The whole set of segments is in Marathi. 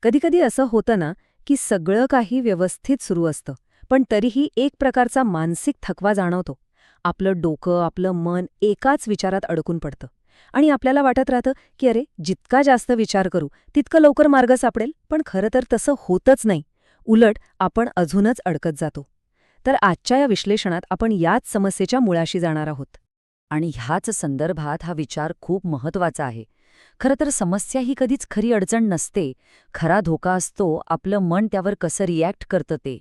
कधीकधी असं होतं ना, की सगळं काही व्यवस्थित सुरू असतं, पण तरीही एक प्रकारचा मानसिक थकवा जाणवतो. आपलं डोकं, आपलं मन एकाच विचारात अडकून पडतं. आणि आपल्याला वाटत राहतं, की अरे, जितका जास्त विचार करू, तितकं लवकर मार्ग सापडेल, पण खरं तर तसं होतच नाही. उलट आपण अजूनच अडकत जातो. तर आजच्या या विश्लेषणात आपण याच समस्येच्या मुळाशी जाणार आहोत. आणि ह्याच संदर्भात हा विचार खूप महत्वाचा आहे. खरं तर समस्या ही कधीच खरी अडचण नसते. खरा धोका असतो आपलं मन त्यावर कसं रिॲक्ट करतं ते.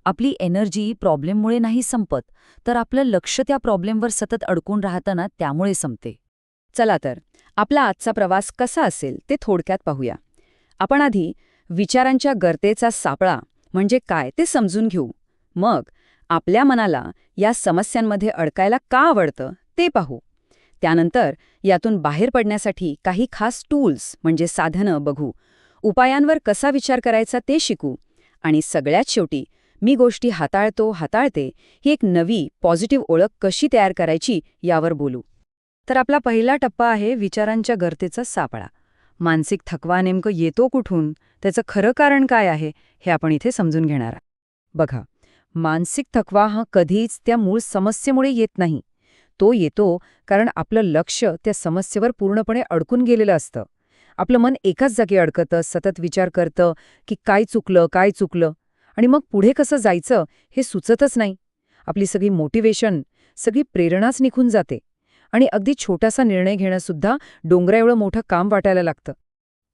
आपली एनर्जी प्रॉब्लेममुळे नाही संपत, तर आपलं लक्ष त्या प्रॉब्लेमवर सतत अडकून राहतं ना, त्यामुळे संपते. चला तर, आपला आजचा प्रवास कसा असेल ते थोडक्यात पाहूया. आपण आधी विचारांच्या गर्तेचा सापळा म्हणजे काय ते समजून घेऊ. मग आपल्या मनाला या समस्यांमध्ये अडकायला का आवडतं ते पाहू. त्यानंतर यातून बाहेर पडण्यासाठी काही खास टूल्स म्हणजे साधनं बघू. उपायांवर कसा विचार करायचा ते शिकू. आणि सगळ्यात शेवटी मी गोष्टी हाताळते ही एक नवी पॉझिटिव्ह ओळख कशी तयार करायची यावर बोलू. तर आपला पहिला टप्पा आहे विचारांच्या गर्तेचा सापळा. मानसिक थकवा नेमकं येतो कुठून, त्याचं खरं कारण काय आहे, हे आपण इथे समजून घेणार. बघा, मानसिक थकवा हा कधीच त्या मूळ समस्येमुळे येत नाही. तो येतो कारण आपलं लक्ष त्या समस्येवर पूर्णपणे अडकून गेलेलं असतं. आपलं मन एकाच जागी अडकतं, सतत विचार करतं की काय चुकलं, आणि मग पुढे कसं जायचं हे सुचतच नाही. आपली सगळी मोटिवेशन, सगळी प्रेरणाच निघून जाते. आणि अगदी छोटासा निर्णय घेणंसुद्धा डोंगराएवढं मोठं काम वाटायला लागतं.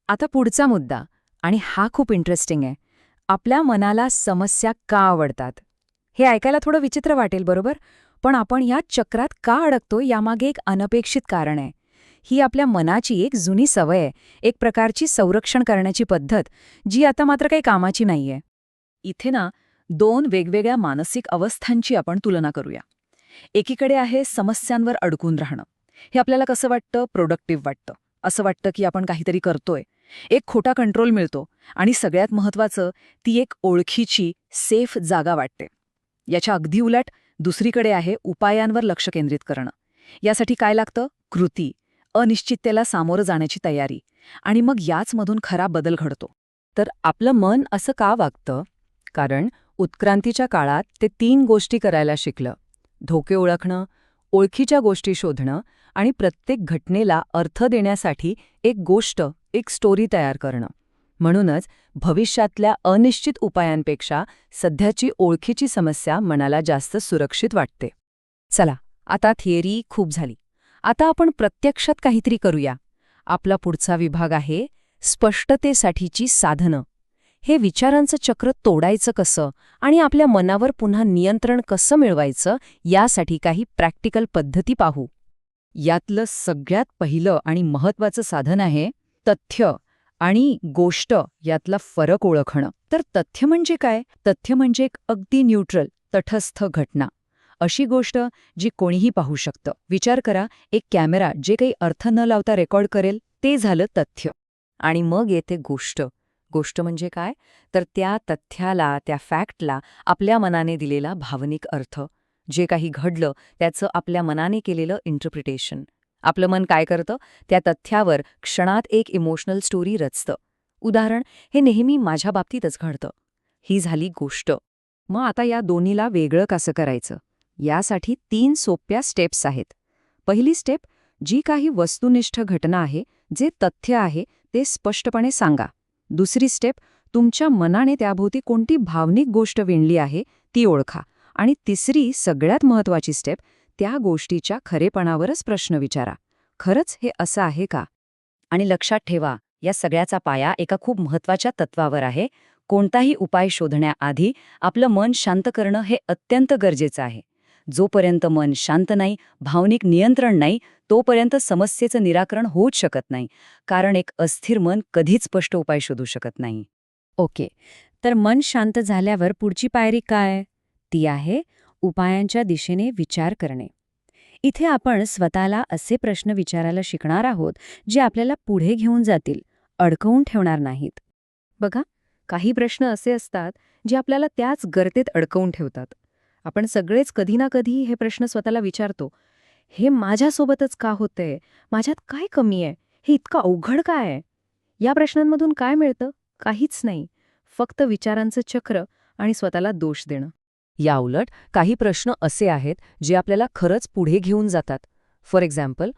आता पुढचा मुद्दा, आणि हा खूप इंटरेस्टिंग आहे. आपल्या मनाला समस्या का आवडतात? हे ऐकायला थोडं विचित्र वाटेल, बरोबर? पण आपण या चक्रात का अडकतो यामागे एक अनपेक्षित कारण आहे. ही आपल्या मनाची एक जुनी सवय आहे, एक प्रकारची संरक्षण करण्याची पद्धत, जी आता मात्र काही कामाची नाहीये. इथे ना, दोन वेगवेगळ्या मानसिक अवस्थांची आपण तुलना करूया. एकीकडे आहे समस्यांवर अडकून राहणं. हे आपल्याला कसं वाटतं? प्रोडक्टिव्ह वाटतं. असं वाटतं की आपण काहीतरी करतोय. एक खोटा कंट्रोल मिळतो आणि सगळ्यात महत्त्वाचं, ती एक ओळखीची, सेफ जागा वाटते. याच्या अगदी उलट दुसरीकडे आहे उपायांवर लक्ष केंद्रित करणं. यासाठी काय लागतं? कृती, अनिश्चिततेला सामोरं जाण्याची तयारी. आणि मग याचमधून खरा बदल घडतो. तर आपलं मन असं का वागतं? कारण उत्क्रांतीच्या काळात ते 3 गोष्टी करायला शिकलं. धोके ओळखणं, ओळखीच्या गोष्टी शोधणं आणि प्रत्येक घटनेला अर्थ देण्यासाठी एक स्टोरी तयार करणं. म्हणूनच भविष्यातल्या अनिश्चित उपायांपेक्षा सध्याची ओळखीची समस्या मनाला जास्त सुरक्षित वाटते. चला, आता थिअरी खूप झाली. आता आपण प्रत्यक्षात काहीतरी करूया. आपला पुढचा विभाग आहे स्पष्टतेसाठीची साधनं. हे विचारांचं चक्र तोडायचं कसं आणि आपल्या मनावर पुन्हा नियंत्रण कसं मिळवायचं यासाठी काही प्रॅक्टिकल पद्धती पाहू. यातलं सगळ्यात पहिलं आणि महत्त्वाचं साधन आहे तथ्य आणि गोष्ट यातला फरक ओळखणं. तर तथ्य म्हणजे काय? तथ्य म्हणजे एक अगदी न्यूट्रल, तटस्थ घटना. अशी गोष्ट जी कोणीही पाहू शकतं. विचार करा, एक कॅमेरा जे काही अर्थ न लावता रेकॉर्ड करेल, ते झालं तथ्य. आणि मग येते गोष्ट. गोष्ट म्हणजे काय? तर त्या तथ्याला, त्या फॅक्टला आपल्या मनाने दिलेला भावनिक अर्थ. जे काही घडलं त्याचं आपल्या मनाने केलेलं इंटरप्रिटेशन. आपलं मन काय करतं? त्या तथ्यावर क्षणात एक इमोशनल स्टोरी रचतं. उदाहरण, हे नेहमी माझ्या बाबतीतच घडतं. ही झाली गोष्ट. मग आता या दोन्हीला वेगळं कसं करायचं? यासाठी 3 सोप्या स्टेप्स आहेत. पहिली स्टेप, जी काही वस्तुनिष्ठ घटना आहे, जे तथ्य आहे, ते स्पष्टपणे सांगा. दुसरी स्टेप, तुमच्या मनाने त्याभोवती कोणती भावनिक गोष्ट विणली आहे ती ओळखा. आणि तिसरी, सगळ्यात महत्त्वाची स्टेप, त्या गोष्टीच्या खरेपणावरच प्रश्न विचारा. खरंच हे असं आहे का? आणि लक्षात ठेवा, या सगळ्याचा पाया एका खूप महत्त्वाच्या तत्वावर आहे. कोणताही उपाय शोधण्याआधी आपलं मन शांत करणं हे अत्यंत गरजेचं आहे. जोपर्यंत मन शांत नाही, भावनिक नियंत्रण नाही, तोपर्यंत समस्येचं निराकरण होऊच शकत नाही. कारण एक अस्थिर मन कधीच स्पष्ट उपाय शोधू शकत नाही. ओके, तर मन शांत झाल्यावर पुढची पायरी काय? ती आहे उपायांच्या दिशेने विचार करणे. इथे आपण स्वतःला असे प्रश्न विचारायला शिकणार आहोत जे आपल्याला पुढे घेऊन जातील, अडकवून ठेवणार नाहीत. बघा, काही प्रश्न असे असतात जे आपल्याला त्याच गर्तेत अडकवून ठेवतात. आपण सगळेच कधी ना कधी हे प्रश्न स्वतःला विचारतो. हे माझ्यासोबतच का होतंय? माझ्यात काय कमी आहे? हे इतकं अवघड काय आहे? या प्रश्नांमधून काय मिळतं? काहीच नाही, फक्त विचारांचं चक्र आणि स्वतःला दोष देणं. याउलट काही प्रश्न असे आहेत जे आपल्याला खरंच पुढे घेऊन जातात. फॉर एक्झाम्पल,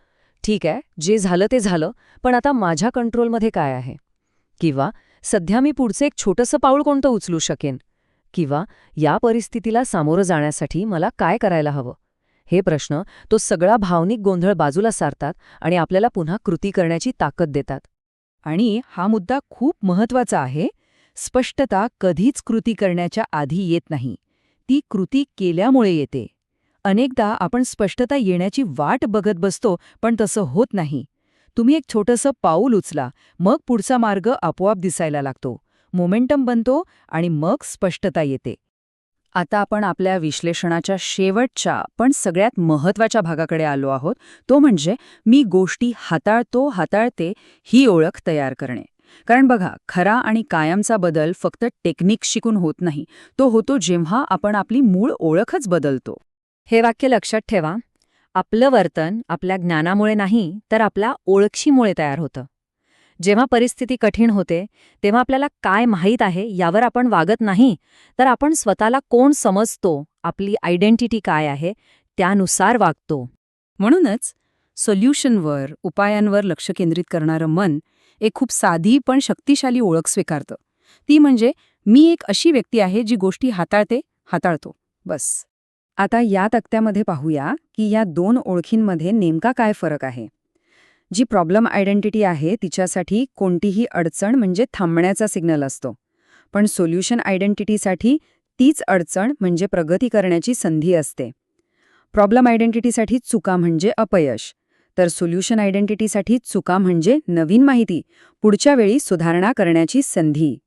ठीक आहे, जे झालं ते झालं, पण आता माझ्या कंट्रोलमध्ये काय आहे? किंवा सध्या मी पुढचं एक छोटंसं पाऊल कोणतं उचलू शकेन? किंवा या परिस्थितीला सामोरं जाण्यासाठी मला काय करायला हवं? हे प्रश्न तो सगळा भावनिक गोंधळ बाजूला सारतात आणि आपल्याला पुन्हा कृती करण्याची ताकद देतात. आणि हा मुद्दा खूप महत्वाचा आहे. स्पष्टता कधीच कृती करण्याच्या आधी येत नाही. ती कृती केल्यामुळे येते. अनेकदा आपण स्पष्टता येण्याची वाट बघत बसतो, पण तसं होत नाही. तुम्ही एक छोटंसं पाऊल उचला, मग पुढचा मार्ग आपोआप दिसायला लागतो. मोमेंटम बनतो आणि मग स्पष्टता येते. आता आपण आपल्या विश्लेषणाच्या शेवटच्या पण सगळ्यात महत्त्वाच्या भागाकडे आलो आहोत. तो म्हणजे मी गोष्टी हाताळते ही ओळख तयार करणे. कारण बघा, खरा आणि कायमचा बदल फक्त टेक्निक शिकून होत नाही. तो होतो जेव्हा आपण आपली मूळ ओळखच बदलतो. हे वाक्य लक्षात ठेवा. आपलं वर्तन आपल्या ज्ञानामुळे नाही, तर आपल्या ओळखीमुळे तयार होतं. जेव्हा परिस्थिती कठीण होते, तेव्हा आपल्याला काय माहीत आहे यावर आपण वागत नाही, तर आपण स्वतःला कोण समजतो, आपली आयडेंटिटी काय आहे, त्यानुसार वागतो. म्हणूनच सोल्युशनवर, उपायांवर लक्ष केंद्रित करणारं मन एक खूप साधी पण शक्तिशाली ओळख स्वीकारतं. ती म्हणजे मी एक अशी व्यक्ती आहे जी गोष्टी हाताळतो. बस. आता या तक्त्यामध्ये पाहूया की या दोन ओळखींमध्ये नेमका काय फरक आहे. जी प्रॉब्लेम आयडेंटिटी आहे तिच्यासाठी कोणतीही अडचण म्हणजे थांबण्याचा सिग्नल असतो. पण सोल्युशन आयडेंटिटीसाठी तीच अडचण म्हणजे प्रगती करण्याची संधी असते. प्रॉब्लेम आयडेंटिटीसाठी चुका म्हणजे अपयश, तर सोल्युशन आयडेंटिटीसाठी चुका म्हणजे नवीन माहिती, पुढच्या वेळी सुधारणा करण्याची संधी.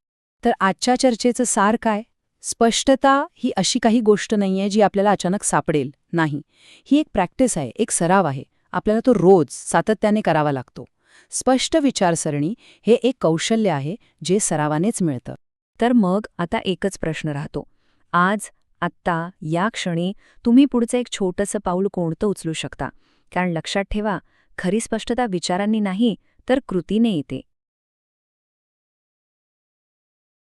तर आजच्या चर्चेचं सार काय? स्पष्टता ही अशी काही गोष्ट नाहीये जी आपल्याला अचानक सापडेल. नाही, ही एक प्रॅक्टिस आहे, एक सराव आहे. आपल्याला तो रोज सातत्याने करावा लागतो. स्पष्ट विचारसरणी हे एक कौशल्य आहे जे सरावानेच मिळतं. तर मग आता एकच प्रश्न राहतो. आज, आत्ता, या क्षणी तुम्ही पुढचं एक छोटंसं पाऊल कोणतं उचलू शकता? कारण लक्षात ठेवा, खरी स्पष्टता विचारांनी नाही, तर कृतीने येते.